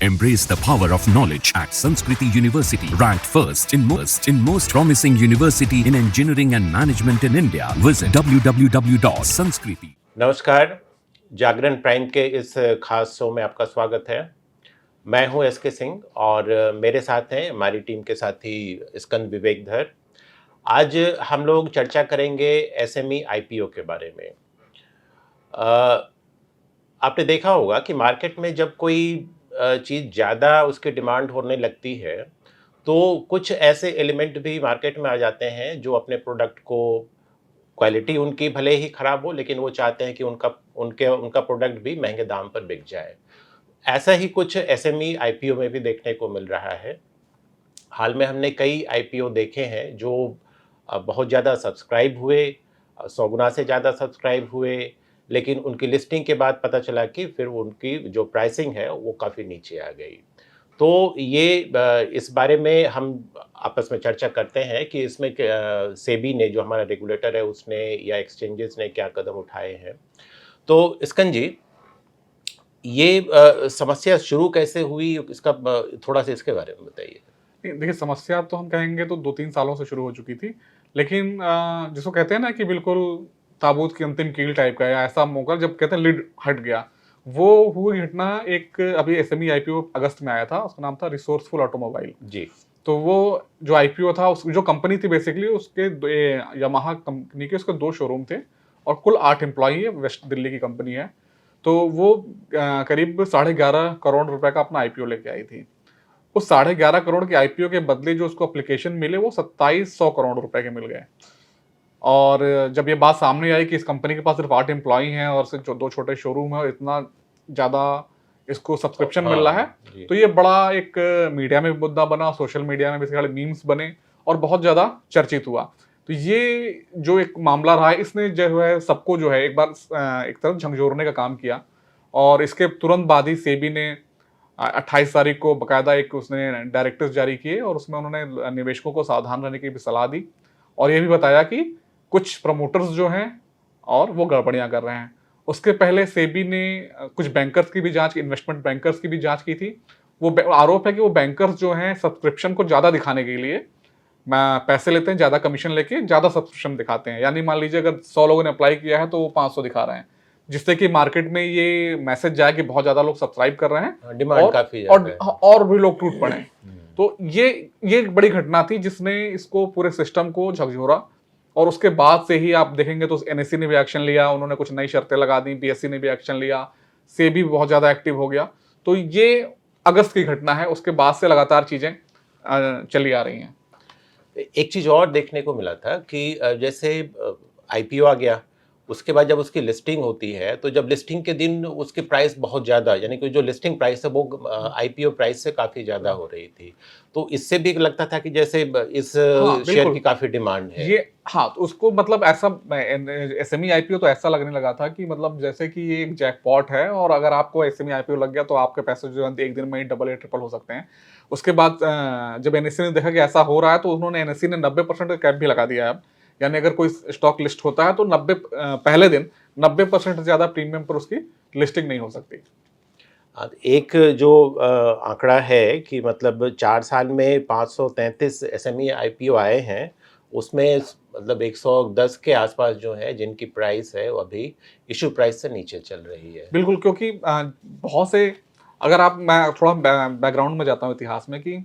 Embrace the power of knowledge at Sanskriti University, ranked first in most promising university in engineering and management in India. Visit www.sanskriti. नमस्कार, जागरण prime के इस खास show में आपका स्वागत है। मैं हूं एस के सिंह और मेरे साथ हैं हमारी टीम के साथी स्कंद विवेकधर। आज हम लोग चर्चा करेंगे एसएमई आईपीओ के बारे में। आपने देखा होगा कि मार्केट में जब कोई चीज़ ज़्यादा उसकी डिमांड होने लगती है तो कुछ ऐसे एलिमेंट भी मार्केट में आ जाते हैं जो अपने प्रोडक्ट को, क्वालिटी उनकी भले ही ख़राब हो लेकिन वो चाहते हैं कि उनका प्रोडक्ट भी महंगे दाम पर बिक जाए। ऐसा ही कुछ एसएमई आईपीओ में भी देखने को मिल रहा है। हाल में हमने कई आईपीओ देखे हैं जो बहुत ज़्यादा सब्सक्राइब हुए, 100 गुना से ज़्यादा सब्सक्राइब हुए, लेकिन उनकी लिस्टिंग के बाद पता चला कि फिर उनकी जो प्राइसिंग है वो काफ़ी नीचे आ गई। तो ये इस बारे में हम आपस में चर्चा करते हैं कि इसमें सेबी ने, जो हमारा रेगुलेटर है, उसने या एक्सचेंजेस ने क्या कदम उठाए हैं। तो स्कंद जी, ये समस्या शुरू कैसे हुई, इसका थोड़ा सा इसके बारे में बताइए। देखिए, समस्या तो हम कहेंगे तो 2-3 सालों से शुरू हो चुकी थी, लेकिन जिसको कहते हैं ना कि बिल्कुल ताबूत की अंतिम कील टाइप का, या ऐसा मौका जब कहते हैं लिड हट गया, वो हुई घटना एक अभी एसएमई आईपीओ अगस्त में आया था। उसका नाम था रिसोर्सफुल ऑटोमोबाइल जी। तो वो जो आईपीओ था, उस जो कंपनी थी बेसिकली, उसके यामाहा कंपनी के उसके 2 शोरूम थे और कुल 8 एम्प्लॉई है। वेस्ट दिल्ली की कंपनी है। तो वो करीब 11.5 करोड़ रुपए का अपना आईपीओ लेके आई थी। उस 11.5 करोड़ के आईपीओ के बदले जो उसको एप्लीकेशन मिले वो 2700 करोड़ रुपए के मिल गए। और जब ये बात सामने आई कि इस कंपनी के पास सिर्फ 8 एम्प्लॉई हैं और सिर्फ 2 छोटे शोरूम है और इतना ज़्यादा इसको सब्सक्रिप्शन मिल रहा है, तो ये बड़ा एक मीडिया में मुद्दा बना, सोशल मीडिया में बेसिकली मीम्स बने और बहुत ज़्यादा चर्चित हुआ। तो ये जो एक मामला रहा है, इसने जो है सबको जो है एक बार एक तरफ झकझोरने का काम किया। और इसके तुरंत बाद ही सेबी ने 28 तारीख को बाकायदा एक उसने डायरेक्टिव्स जारी किए और उसमें उन्होंने निवेशकों को सावधान रहने की भी सलाह दी और ये भी बताया कि कुछ प्रमोटर्स जो हैं और वो गड़बड़ियां कर रहे हैं। उसके पहले सेबी ने कुछ बैंकर्स की भी जांच, इन्वेस्टमेंट बैंकर्स की भी जांच की थी। वो आरोप है कि वो बैंकर्स जो हैं सब्सक्रिप्शन को ज़्यादा दिखाने के लिए पैसे लेते हैं, ज़्यादा कमीशन लेके ज़्यादा सब्सक्रिप्शन दिखाते हैं। यानी मान लीजिए अगर 100 लोगों ने अप्लाई किया है तो वो 500 दिखा रहे हैं, जिससे कि मार्केट में ये मैसेज जाए कि बहुत ज़्यादा लोग सब्सक्राइब कर रहे हैं, डिमांड काफ़ी और भी लोग टूट पड़े। तो ये एक बड़ी घटना थी जिसने इसको पूरे सिस्टम को झकझोरा। और उसके बाद से ही आप देखेंगे तो एनएससी ने भी एक्शन लिया, उन्होंने कुछ नई शर्तें लगा दी, बीएससी ने भी एक्शन लिया, सेबी बहुत ज़्यादा एक्टिव हो गया। तो ये अगस्त की घटना है, उसके बाद से लगातार चीज़ें चली आ रही हैं। एक चीज़ और देखने को मिला था कि जैसे आईपीओ आ गया, उसके बाद जब उसकी लिस्टिंग होती है तो जब लिस्टिंग के दिन उसकी प्राइस बहुत ज़्यादा, यानी कि जो लिस्टिंग प्राइस है वो आईपीओ प्राइस से काफ़ी ज़्यादा हो रही थी। तो इससे भी लगता था कि जैसे इस शेयर की काफ़ी डिमांड है। ये हाँ, तो उसको मतलब ऐसा एसएमई आईपीओ तो ऐसा लगने लगा था कि मतलब जैसे कि ये एक जैकपॉट है और अगर आपको एसएमई आईपीओ लग गया तो आपके पैसे जो है एक दिन में ही डबल या ट्रिपल हो सकते हैं। उसके बाद जब एनएससी ने देखा कि ऐसा हो रहा है तो उन्होंने एनएससी ने 90% का कैप भी लगा दिया है अब। यानी अगर कोई स्टॉक लिस्ट होता है तो 90 पहले दिन 90% से ज़्यादा प्रीमियम पर उसकी लिस्टिंग नहीं हो सकती। एक जो आंकड़ा है कि मतलब 4 साल में 533 एसएमई आईपीओ आए हैं, उसमें मतलब 110 के आसपास जो है जिनकी प्राइस है वो अभी इशू प्राइस से नीचे चल रही है। बिल्कुल, क्योंकि बहुत से, अगर आप, मैं थोड़ा बैकग्राउंड में जाता हूँ इतिहास में कि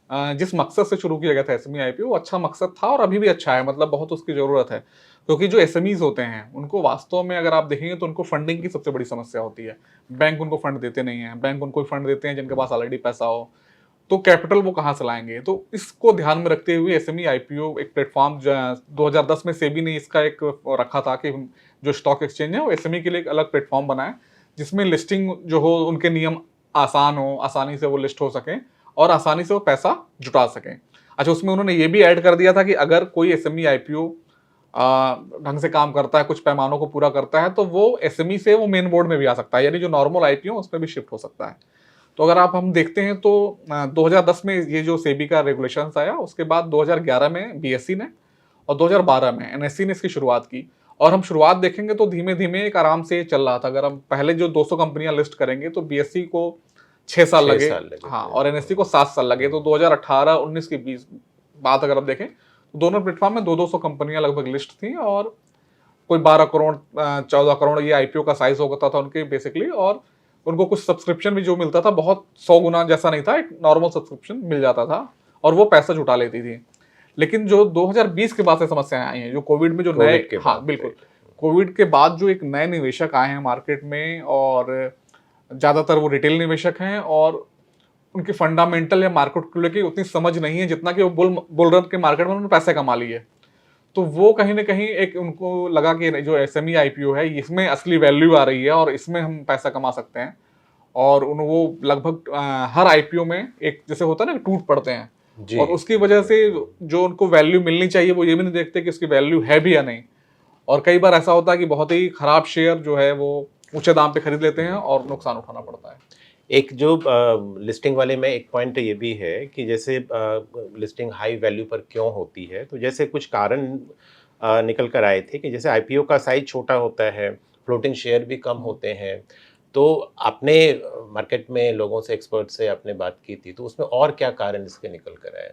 जिस मकसद से शुरू किया गया था एसएमई आईपीओ, वो अच्छा मकसद था और अभी भी अच्छा है, मतलब बहुत उसकी ज़रूरत है। क्योंकि जो एसएमईज होते हैं उनको वास्तव में अगर आप देखेंगे तो उनको फंडिंग की सबसे बड़ी समस्या होती है। बैंक उनको फंड देते नहीं हैं, बैंक उनको फंड देते हैं जिनके पास ऑलरेडी पैसा हो, तो कैपिटल वो कहाँ से लाएंगे। तो इसको ध्यान में रखते हुए एसएमई आईपीओ एक प्लेटफॉर्म 2010 में सेबी ने इसका एक रखा था कि जो स्टॉक एक्सचेंज है वो एसएमई के लिए एक अलग प्लेटफॉर्म बनाए जिसमें लिस्टिंग जो हो, उनके नियम आसान हो, आसानी से वो लिस्ट हो सकें और आसानी से वो पैसा जुटा सकें। अच्छा, उसमें उन्होंने ये भी ऐड कर दिया था कि अगर कोई एसएमई आईपीओ ढंग से काम करता है, कुछ पैमानों को पूरा करता है, तो वो एसएमई से वो मेन बोर्ड में भी आ सकता है, यानी जो नॉर्मल आईपीओ उसमें भी शिफ्ट हो सकता है। तो अगर हम देखते हैं तो 2010 में ये जो सेबी का रेगुलेशंस आया, उसके बाद 2011 में बीएससी ने और 2012 में एनएससी ने इसकी शुरुआत की। और हम शुरुआत देखेंगे तो धीमे धीमे एक आराम से चल रहा था। अगर हम पहले जो 200 कंपनियां लिस्ट करेंगे तो बीएससी को 6 साल 6 लगे। साल लगे हाँ, थे। और एनएससी को 7 साल लगे। तो 2018-19 की बीच बात अगर आप देखें तो दोनों प्लेटफॉर्म में 200 कंपनियां लगभग लिस्ट थी, और कोई 12 करोड़ 14 करोड़ ये आईपीओ का साइज होता था उनके बेसिकली, और उनको कुछ सब्सक्रिप्शन भी जो मिलता था बहुत 100 गुना जैसा नहीं था, एक नॉर्मल सब्सक्रिप्शन मिल जाता था और वो पैसा जुटा लेती थी। लेकिन जो 2020 के बाद से समस्याएं आई हैं, जो कोविड में जो नए, कोविड के हाँ बाद, बिल्कुल, राइट। कोविड के बाद जो एक नए निवेशक आए हैं मार्केट में, और ज्यादातर वो रिटेल निवेशक हैं, और उनकी फंडामेंटल या मार्केट को लेकर उतनी समझ नहीं है जितना कि वो बुल रन के मार्केट में उन्होंने पैसे कमा लिए। तो वो कहीं ना कहीं एक उनको लगा कि जो एसएमई आईपीओ है इसमें असली वैल्यू आ रही है और इसमें हम पैसा कमा सकते हैं। और उन वो लगभग हर आईपीओ में एक जैसे होता है ना, टूट पड़ते हैं, जी। और उसकी वजह से जो उनको वैल्यू मिलनी चाहिए वो ये भी नहीं देखते कि उसकी वैल्यू है भी या नहीं। और कई बार ऐसा होता है कि बहुत ही खराब शेयर जो है वो ऊंचे दाम पे खरीद लेते हैं और नुकसान उठाना पड़ता है। एक जो लिस्टिंग वाले में एक पॉइंट ये भी है कि जैसे लिस्टिंग हाई वैल्यू पर क्यों होती है, तो जैसे कुछ कारण निकल कर आए थे कि जैसे आईपीओ का साइज छोटा होता है, फ्लोटिंग शेयर भी कम होते हैं। तो आपने मार्केट में लोगों से, एक्सपर्ट से आपने बात की थी, तो उसमें और क्या कारण इसके निकल कर आए?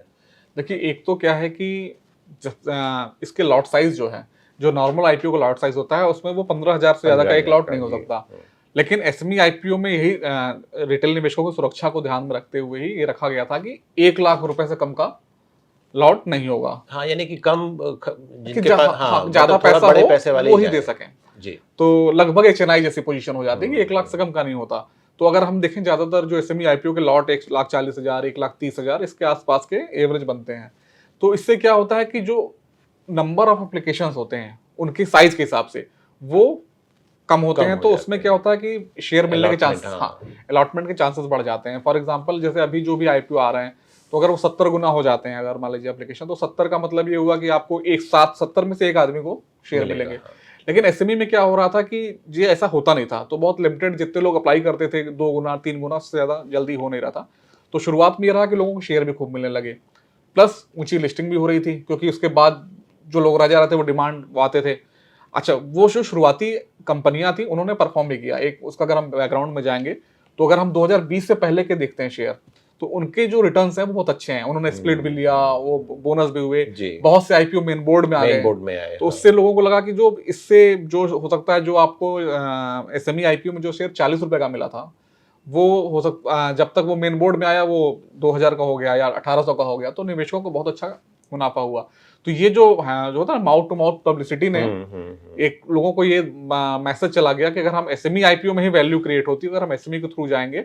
देखिए, एक तो क्या है कि इसके लॉट साइज जो है, जो नॉर्मल आईपीओ का लॉट साइज होता है उसमें वो 15,000 से ज्यादा का एक 15,000 लॉट का, नहीं हो जी। सकता। लेकिन एसएमई आईपीओ में यही रिटेल निवेशकों की सुरक्षा को ध्यान में रखते हुए ही ये रखा गया था कि 1 लाख रुपए से कम का लॉट नहीं होगा, हाँ, यानी कि कम कि जिनके पास, हाँ, ज्यादा मतलब थोड़ा पैसा बड़े हो पैसे वाले वो ही ही दे जाएं। सकें। जी। तो लगभग एचएनआई जैसी पोजीशन हो जाती है कि 1 लाख से कम का नहीं होता। तो अगर हम देखें ज्यादातर जो एसएमई आईपीओ के लॉट 1,40,000 1,30,000 इसके आसपास के एवरेज बनते हैं। तो इससे क्या होता है कि जो नंबर ऑफ एप्लीकेशंस होते हैं उनकी साइज के हिसाब से वो कम होते कम हैं। हो तो जाते उसमें हैं। क्या होता है कि शेयर मिलने के Allotment, चांसेस, हाँ। हाँ, अलॉटमेंट के चांसेस बढ़ जाते हैं। फॉर एग्जांपल जैसे अभी जो भी आईपीओ आ रहे हैं, तो अगर वो 70 गुना हो जाते हैं, अगर मान लीजिए एप्लीकेशन, तो 70 का मतलब ये हुआ कि आपको एक साथ 70 में से एक आदमी को शेयर मिलेगा, मिलेंगे। हाँ। लेकिन एसएमई में क्या हो रहा था कि ये ऐसा होता नहीं था, तो बहुत लिमिटेड जितने लोग अप्लाई करते थे, 2 गुना 3 गुना से ज्यादा जल्दी हो नहीं रहा था। तो शुरुआत में ये रहा कि लोगों को शेयर भी खूब मिलने लगे, प्लस ऊंची लिस्टिंग भी हो रही थी, क्योंकि उसके बाद जो लोग राजा रहते वो डिमांड आते थे। अच्छा, वो जो शुरुआती कंपनियां थी उन्होंने परफॉर्म भी किया। एक उसका अगर हम बैकग्राउंड में जाएंगे तो अगर हम 2020 से पहले के देखते हैं शेयर, तो उनके जो रिटर्न्स हैं वो बहुत अच्छे हैं। उन्होंने स्प्लिट भी लिया, वो बोनस भी हुए, जी। बहुत से आईपीओ मेन बोर्ड में आ मेन गए। बोर्ड में आए, तो हाँ। उससे लोगों को लगा कि जो इससे जो हो सकता है, जो आपको एसएमई आईपीओ में जो शेयर 40 रुपए का मिला था, वो हो सकता जब तक वो मेन बोर्ड में आया वो 2,000 का हो गया या 1,800 का हो गया। तो निवेशकों को बहुत अच्छा मुनाफा हुआ। तो ये जो होता है माउथ टू माउथ पब्लिसिटी ने एक लोगों को ये मैसेज चला गया कि अगर हम एसएमई आईपीओ में ही वैल्यू क्रिएट होती है, अगर हम एसएमई के थ्रू जाएंगे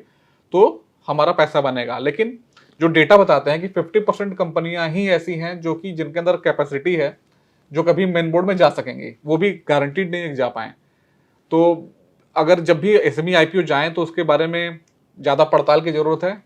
तो हमारा पैसा बनेगा। लेकिन जो डेटा बताते हैं कि 50% कंपनियां ही ऐसी हैं जो कि जिनके अंदर कैपेसिटी है जो कभी मेन बोर्ड में जा सकेंगे, वो भी गारंटीड नहीं जा पाए। तो अगर जब भी एसएमई आईपीओ जाएं तो उसके बारे में ज़्यादा पड़ताल की ज़रूरत है।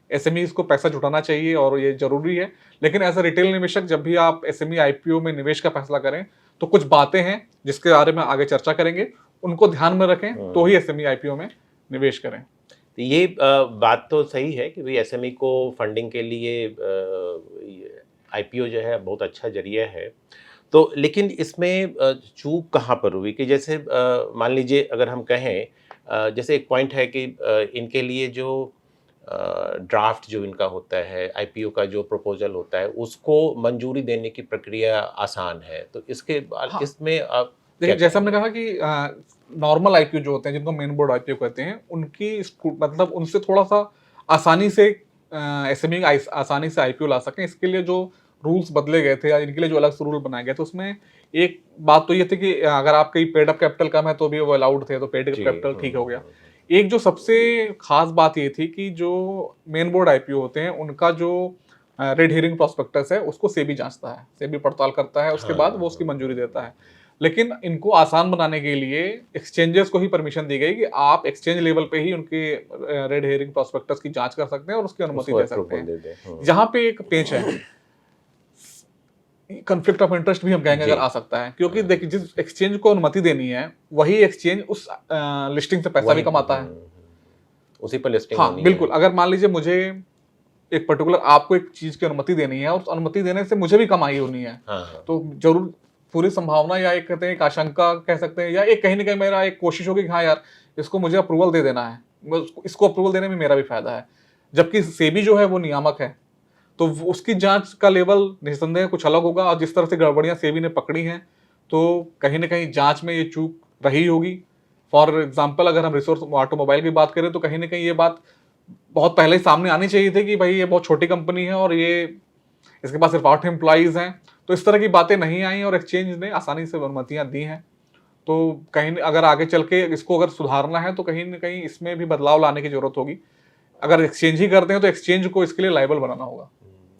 एसएमईज को पैसा जुटाना चाहिए और ये जरूरी है। लेकिन एज ए रिटेल निवेशक जब भी आप एसएमई आईपीओ में निवेश का फैसला करें तो कुछ बातें हैं जिसके बारे में आगे चर्चा करेंगे, उनको ध्यान में रखें तो ही एसएमई आईपीओ में निवेश करें। तो ये बात तो सही है कि भाई एसएमई को फंडिंग के लिए आईपीओ जो है बहुत अच्छा जरिया है। तो लेकिन इसमें चूक कहाँ पर हुई कि जैसे मान लीजिए अगर हम कहें, जैसे एक पॉइंट है कि इनके लिए जो ड्राफ्ट जो इनका होता है, आईपीओ का जो प्रपोजल होता है, उसको मंजूरी देने की प्रक्रिया आसान है। तो इसके हाँ। इसमें आप देखिए, क्या जैसे हमने कहेंगे? कहा कि नॉर्मल आईपीओ जो होते हैं, जिनको मेन बोर्ड आईपीओ कहते हैं, उनकी मतलब उनसे थोड़ा सा आसानी से एसएमई आसानी से आईपीओ ला सकें, इसके लिए जो रूल्स बदले गए थे या इनके लिए जो अलग से रूल बनाए गए थे, उसमें एक बात तो ये थी कि अगर आपकी पेड अप कैपिटल कम है तो भी वो अलाउड थे, तो पेड अप जी, कैपिटल ठीक हो गया। एक जो सबसे खास बात ये थी कि जो मेन बोर्ड आईपीओ होते हैं उनका जो रेड हेरिंग प्रोस्पेक्टस है उसको सेबी जांचता है, सेबी पड़ताल करता है, उसके बाद वो उसकी मंजूरी देता है। लेकिन इनको आसान बनाने के लिए एक्सचेंजेस को ही परमिशन दी गई कि आप एक्सचेंज लेवल पे ही उनके रेड हेरिंग प्रोस्पेक्टस की जांच कर सकते हैं और उसकी अनुमति दे सकते हैं। जहां पे एक पेंच है, कॉन्फ्लिक्ट ऑफ इंटरेस्ट भी हम कहेंगे अगर आ सकता है, क्योंकि देखिए जिस एक्सचेंज को अनुमति देनी है वही एक्सचेंज उस लिस्टिंग से पैसा भी कमाता है, उसी पर लिस्टिंग हाँ होनी बिल्कुल। है। अगर मान लीजिए मुझे एक पर्टिकुलर आपको एक चीज की अनुमति देनी है और उस अनुमति देने से मुझे भी कमाई होनी है, हाँ। तो जरूर पूरी संभावना या एक कहते हैं एक आशंका कह सकते हैं, या एक कहीं ना कहीं मेरा एक कोशिश होगी कि हाँ यार इसको मुझे अप्रूवल दे देना है, इसको अप्रूवल देने में मेरा भी फायदा है। जबकि सेबी जो है वो नियामक है, तो उसकी जांच का लेवल निस्संदेह कुछ अलग होगा, और जिस तरह से गड़बड़ियां सेबी ने पकड़ी हैं, तो कहीं ना कहीं जांच में ये चूक रही होगी। फॉर एग्जाम्पल, अगर हम रिसोर्स ऑटोमोबाइल की बात करें, तो कहीं ना कहीं ये बात बहुत पहले ही सामने आनी चाहिए थी कि भाई ये बहुत छोटी कंपनी है और ये इसके पास सिर्फ 8 एम्प्लॉइज हैं। तो इस तरह की बातें नहीं आई और एक्सचेंज ने आसानी से अनुमतियां दी हैं। तो कहीं अगर आगे चल के इसको अगर सुधारना है, तो कहीं ना कहीं इसमें भी बदलाव लाने की जरूरत होगी। अगर एक्सचेंज ही करते हैं तो एक्सचेंज को इसके लिए लायबल बनाना होगा।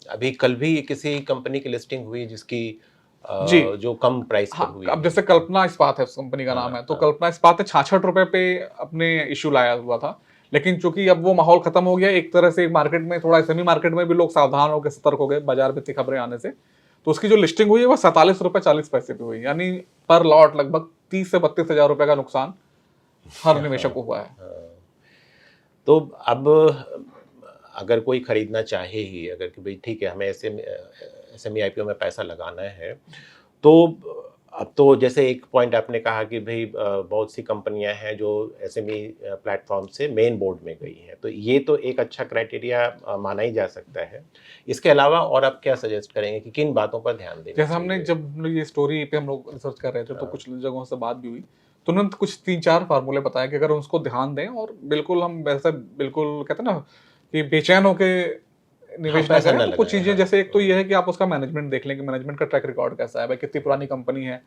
अभी कल भी किसी कंपनी की लिस्टिंग हुई जिसकी जी। जो कम प्राइस पर हाँ, हुई अब जैसे कल्पना इस्पात है उस कंपनी का नाम है, तो कल्पना इस्पात ने 66 रुपए पे अपने इशू लाया हुआ था। लेकिन चूंकि अब वो माहौल खत्म हो गया, एक तरह से मार्केट में थोड़ा एसएमई मार्केट में भी लोग सावधान हो गए, सतर्क हो गए बाजार में इतनी खबरें आने से, तो उसकी जो लिस्टिंग हुई है वो 47 रुपए 40 पैसे पे हुई, यानी पर लॉट लगभग 30 से 32 हजार रुपए का नुकसान हर निवेशक को हुआ है। तो अब अगर कोई खरीदना चाहे ही, अगर कि भाई ठीक है हमें एसएमई आईपीओ में पैसा लगाना है, तो अब तो जैसे एक पॉइंट आपने कहा कि भाई बहुत सी कंपनियां हैं जो एसएमई प्लेटफॉर्म से मेन बोर्ड में गई हैं, तो ये तो एक अच्छा क्राइटेरिया माना ही जा सकता है। इसके अलावा और आप क्या सजेस्ट करेंगे कि किन बातों पर ध्यान देना जैसे हमने चाहिए? जब ये स्टोरी पे हम लोग रिसर्च कर रहे थे, तो कुछ जगहों से बात भी हुई, तो उन्होंने कुछ 3-4 फार्मूले बताए कि अगर उसको ध्यान दें और बिल्कुल हम वैसे बिल्कुल कहते हैं ना कि बेचैन होके निवेश ना पैसा करें, ना तो कुछ लगाएं, चीजें हाँ। जैसे एक तो ये है कि आप उसका मैनेजमेंट देख लें कि मैनेजमेंट का ट्रैक रिकॉर्ड कैसा है, भाई कितनी पुरानी कंपनी है।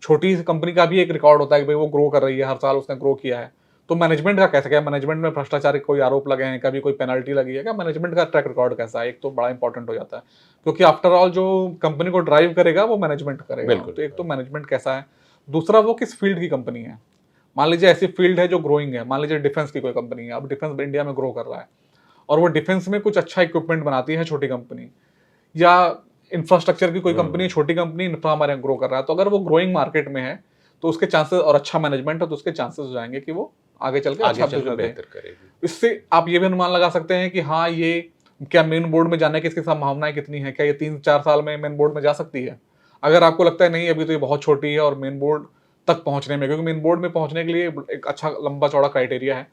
छोटी सी कंपनी का भी एक रिकॉर्ड होता है कि भाई वो ग्रो कर रही है, हर साल उसने ग्रो किया है। तो मैनेजमेंट का कैसा, क्या मैनेजमेंट में भ्रष्टाचार के कोई आरोप लगे हैं, कभी कोई पेनल्टी लगी है क्या, मैनेजमेंट का ट्रैक रिकॉर्ड कैसा है, एक तो बड़ा इंपॉर्टेंट हो जाता है। क्योंकि आफ्टर ऑल जो कंपनी को ड्राइव करेगा वो मैनेजमेंट करेगा। बिल्कुल। तो एक तो मैनेजमेंट कैसा है, दूसरा वो किस फील्ड की कंपनी है। मान लीजिए ऐसी फील्ड है जो ग्रोइंग है, मान लीजिए डिफेंस की कोई कंपनी है, अब डिफेंस इंडिया में ग्रो कर रहा है और वो डिफेंस में कुछ अच्छा इक्विपमेंट बनाती है छोटी कंपनी, या इंफ्रास्ट्रक्चर की कोई कंपनी, छोटी कंपनी इंफ्रा हमारे ग्रो कर रहा है, तो अगर वो ग्रोइंग मार्केट में है तो उसके चांसेस, और अच्छा मैनेजमेंट है तो उसके चांसेस हो जाएंगे कि वो आगे चल के अच्छा बिजनेस दे। बेहतर करेगी। इससे आप ये भी अनुमान लगा सकते हैं कि हाँ, ये क्या मेन बोर्ड में जाने की इसकी संभावनाएं कितनी है, क्या ये 3-4 साल में मेन बोर्ड में जा सकती है। अगर आपको लगता है नहीं अभी तो ये बहुत छोटी है और मेन बोर्ड तक पहुंचने में, क्योंकि मेन बोर्ड में पहुंचने के लिए एक अच्छा लंबा चौड़ा क्राइटेरिया है,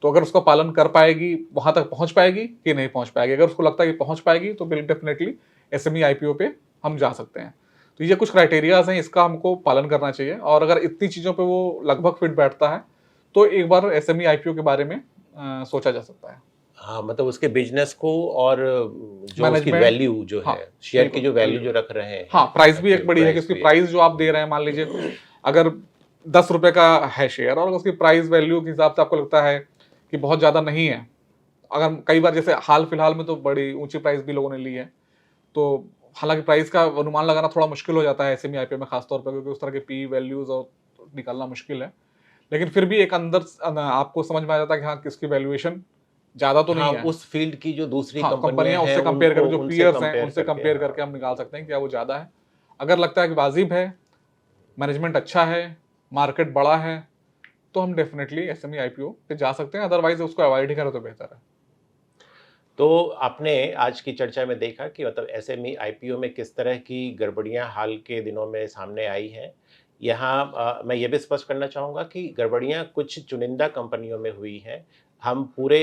तो अगर उसका पालन कर पाएगी, वहां तक पहुंच पाएगी कि नहीं पहुंच पाएगी। अगर उसको लगता है कि पहुंच पाएगी तो डेफिनेटली एसएमई आईपीओ पे हम जा सकते हैं। तो ये कुछ क्राइटेरियाज हैं, इसका हमको पालन करना चाहिए, और अगर इतनी चीजों पे वो लगभग फिट बैठता है तो एक बार एसएमई आईपीओ के बारे में सोचा जा सकता है। हाँ, मतलब उसके बिजनेस को और जो उसकी मैनेजमेंट, वैल्यू जो हाँ, है, शेयर की बिल्कुल, जो वैल्यू जो रख रहे हैं, हाँ, प्राइस भी एक बड़ी है कि प्राइस उसकी भी प्राइस जो आप दे रहे हैं, मान लीजिए अगर 10 रुपए का है शेयर और उसकी प्राइस वैल्यू के हिसाब से आपको लगता है कि बहुत ज्यादा नहीं है, अगर कई बार जैसे हाल फिलहाल में तो बड़ी ऊंची प्राइस भी लोगों ने ली है, तो हालांकि प्राइस का अनुमान लगाना थोड़ा मुश्किल हो जाता है एसएमई आईपीओ में खासतौर पर, क्योंकि उस तरह के पी वैल्यूज और निकालना मुश्किल है। लेकिन फिर भी एक अंदर आपको समझ में आ जाता है कि हाँ, किसकी वैल्यूएशन ज्यादा तो हाँ, नहीं है। उस फील्ड की जो दूसरी हाँ, कंपनियां कंपनियां हैं उससे कंपेयर करके, जो उनसे पीयर्स हैं उनसे कंपेयर हाँ। करके हम निकाल सकते हैं क्या वो ज्यादा है। अगर लगता है कि वाजिब है, मैनेजमेंट अच्छा है, मार्केट बड़ा है, तो हम डेफिनेटली एसएमई आईपीओ पे जा सकते हैं, अदरवाइज उसको अवॉइड ही करें तो बेहतर है। तो आपने आज की चर्चा में देखा कि मतलब एसएमई आईपीओ में किस तरह की गड़बड़ियां हाल के दिनों में सामने आई हैं। यहाँ मैं ये भी स्पष्ट करना चाहूँगा कि गड़बड़ियां कुछ चुनिंदा कंपनियों में हुई हैं। हम पूरे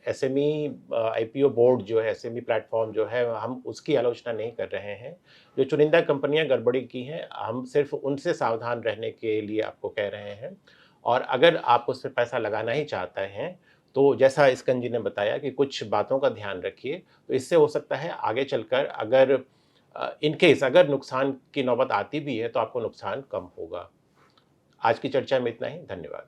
एसएमई आईपीओ बोर्ड जो है, एसएमई प्लेटफॉर्म जो है, हम उसकी आलोचना नहीं कर रहे हैं। जो चुनिंदा कंपनियां गड़बड़ी की हैं, हम सिर्फ उनसे सावधान रहने के लिए आपको कह रहे हैं। और अगर आप उस पर पैसा लगाना ही चाहते हैं, तो जैसा इसकन जी ने बताया कि कुछ बातों का ध्यान रखिए, तो इससे हो सकता है आगे चलकर अगर इन केस अगर नुकसान की नौबत आती भी है तो आपको नुकसान कम होगा। आज की चर्चा में इतना ही, धन्यवाद।